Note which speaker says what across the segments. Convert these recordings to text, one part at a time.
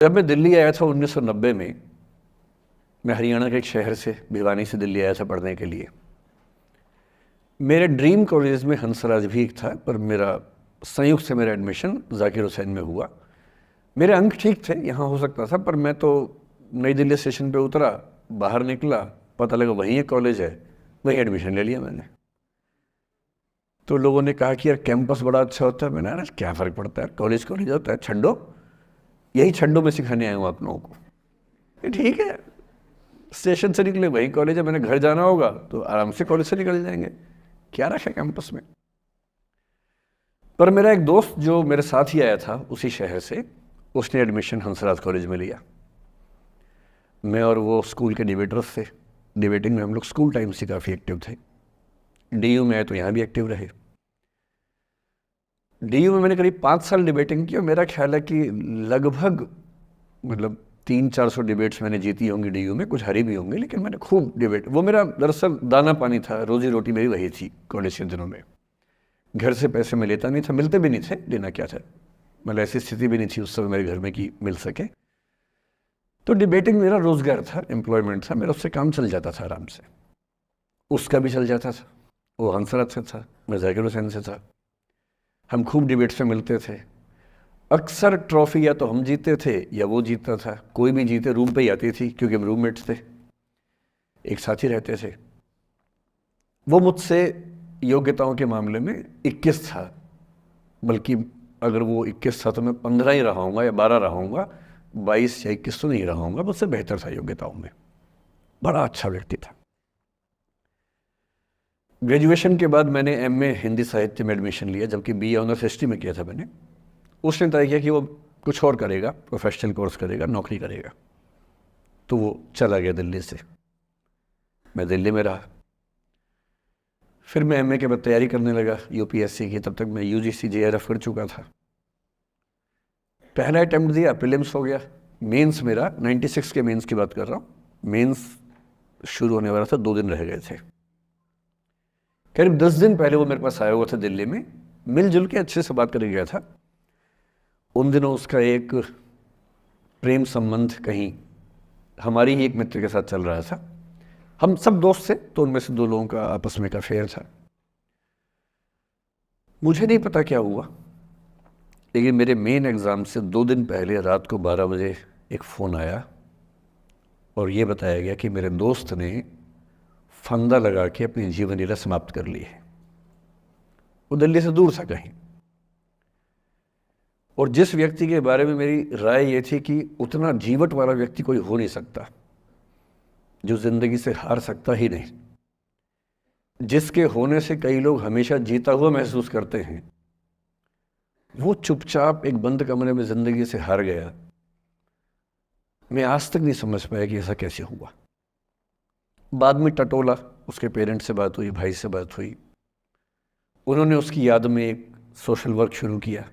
Speaker 1: जब मैं दिल्ली आया था 1990 में, मैं हरियाणा के एक शहर से, भिवानी से दिल्ली आया था पढ़ने के लिए। मेरे ड्रीम कॉलेज में हंसराज भी एक था, पर मेरा संयुक्त से मेरा एडमिशन जाकिर हुसैन में हुआ। मेरे अंक ठीक थे, यहाँ हो सकता था, पर मैं तो नई दिल्ली स्टेशन पे उतरा, बाहर निकला, पता लगा वहीं एक कॉलेज है, वहीं एडमिशन ले लिया मैंने। तो लोगों ने कहा कि यार कैंपस बड़ा अच्छा होता है। मैंने, अरे क्या फ़र्क पड़ता है, कॉलेज कॉलेज होता है, छड्डो, यही छड्डो में सिखाने आया हूँ आप लोगों को। ये ठीक है, स्टेशन से निकले वहीं कॉलेज है, मैंने घर जाना होगा तो आराम से कॉलेज से निकल जाएंगे, क्या रखा कैंपस में। पर मेरा एक दोस्त जो मेरे साथ ही आया था उसी शहर से, उसने एडमिशन हंसराज कॉलेज में लिया। मैं और वो स्कूल के डिबेटर्स थे, डिबेटिंग में हम लोग स्कूल टाइम से काफ़ी एक्टिव थे। डीयू में आए तो यहाँ भी एक्टिव रहे। डीयू में मैंने करीब 5 साल डिबेटिंग की और मेरा ख्याल है कि लगभग 300-400 डिबेट्स मैंने जीती होंगी डीयू में, कुछ हारी भी होंगे, लेकिन मैंने खूब डिबेट, वो मेरा दरअसल दाना पानी था, रोजी रोटी मेरी वही थी कॉलेज के दिनों में। घर से पैसे मैं लेता नहीं था, मिलते भी नहीं थे, लेना क्या था, मतलब ऐसी स्थिति भी नहीं थी उस समय मेरे घर में कि मिल सके। तो डिबेटिंग मेरा रोजगार था, एम्प्लॉयमेंट था, मेरा उससे काम चल जाता था आराम से। उसका भी चल जाता था, वो हंसराज से था, मैं जाकिर हुसैन से था। हम खूब डिबेट्स में मिलते थे। अक्सर ट्रॉफी या तो हम जीते थे या वो जीतता था, कोई भी जीते रूम पे ही आती थी, क्योंकि हम रूममेट्स थे, एक साथ ही रहते थे। वो मुझसे योग्यताओं के मामले में 21 था, बल्कि अगर वो 21 था तो मैं 15 ही रहा हूँगा या 12 रहा हूँगा, 22 या 21 तो नहीं रहा हूँगा, मुझसे बेहतर था योग्यताओं में, बड़ा अच्छा व्यक्ति था। ग्रेजुएशन के बाद मैंने एमए हिंदी साहित्य में एडमिशन लिया, जबकि बीए ऑनर्स हिस्ट्री में किया था मैंने। उसने तय किया कि वो कुछ और करेगा, प्रोफेशनल कोर्स करेगा, नौकरी करेगा, तो वो चला गया दिल्ली से। मैं दिल्ली में रहा। फिर मैं एमए के बाद तैयारी करने लगा यूपीएससी की। तब तक मैं यूजीसी जेआरएफ कर चुका था। पहला अटैम्प्ट दिया, प्रीलिम्स हो गया। मेंस मेरा 96 के मेंस की बात कर रहा हूँ, मेंस शुरू होने वाला था, 2 दिन रह गए थे। करीब 10 दिन पहले वो मेरे पास आया हुआ था दिल्ली में, मिलजुल के अच्छे से बात करके गया था। उन दिनों उसका एक प्रेम संबंध कहीं हमारी ही एक मित्र के साथ चल रहा था। हम सब दोस्त थे, तो उनमें से 2 लोगों का आपस में एक अफेयर था। मुझे नहीं पता क्या हुआ, लेकिन मेरे मेन एग्ज़ाम से 2 दिन पहले रात को 12 बजे एक फ़ोन आया और ये बताया गया कि मेरे दोस्त ने फंदा लगा के अपनी जीवन लीला समाप्त कर ली है। वो दिल्ली से दूर था कहीं, और जिस व्यक्ति के बारे में मेरी राय ये थी कि उतना जीवट वाला व्यक्ति कोई हो नहीं सकता, जो ज़िंदगी से हार सकता ही नहीं, जिसके होने से कई लोग हमेशा जीता हुआ महसूस करते हैं, वो चुपचाप एक बंद कमरे में ज़िंदगी से हार गया। मैं आज तक नहीं समझ पाया कि ऐसा कैसे हुआ। बाद में टटोला, उसके पेरेंट्स से बात हुई, भाई से बात हुई, उन्होंने उसकी याद में एक सोशल वर्क शुरू किया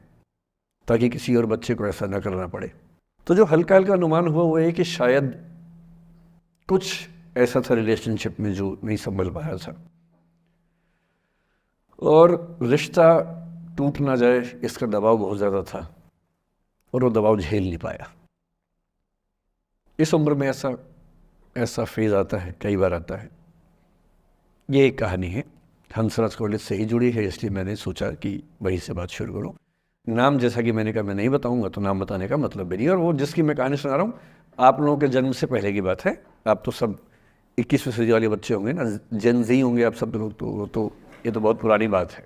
Speaker 1: ताकि किसी और बच्चे को ऐसा ना करना पड़े। तो जो हल्का हल्का अनुमान हुआ वो है कि शायद कुछ ऐसा था रिलेशनशिप में जो नहीं संभल पाया था, और रिश्ता टूट ना जाए इसका दबाव बहुत ज़्यादा था, और वो दबाव झेल नहीं पाया। इस उम्र में ऐसा फेज़ आता है, कई बार आता है। ये एक कहानी है, हंसराज कॉलेज से ही जुड़ी है, इसलिए मैंने सोचा कि वहीं से बात शुरू करूँ। नाम जैसा कि मैंने कहा मैं नहीं बताऊंगा, तो नाम बताने का मतलब भी नहीं। और वो जिसकी मैं कहानी सुना रहा हूँ, आप लोगों के जन्म से पहले की बात है। आप तो सब 21वीं सदी वाले बच्चे होंगे ना, जेन ज़ी होंगे आप सब लोग, तो ये तो बहुत पुरानी बात है।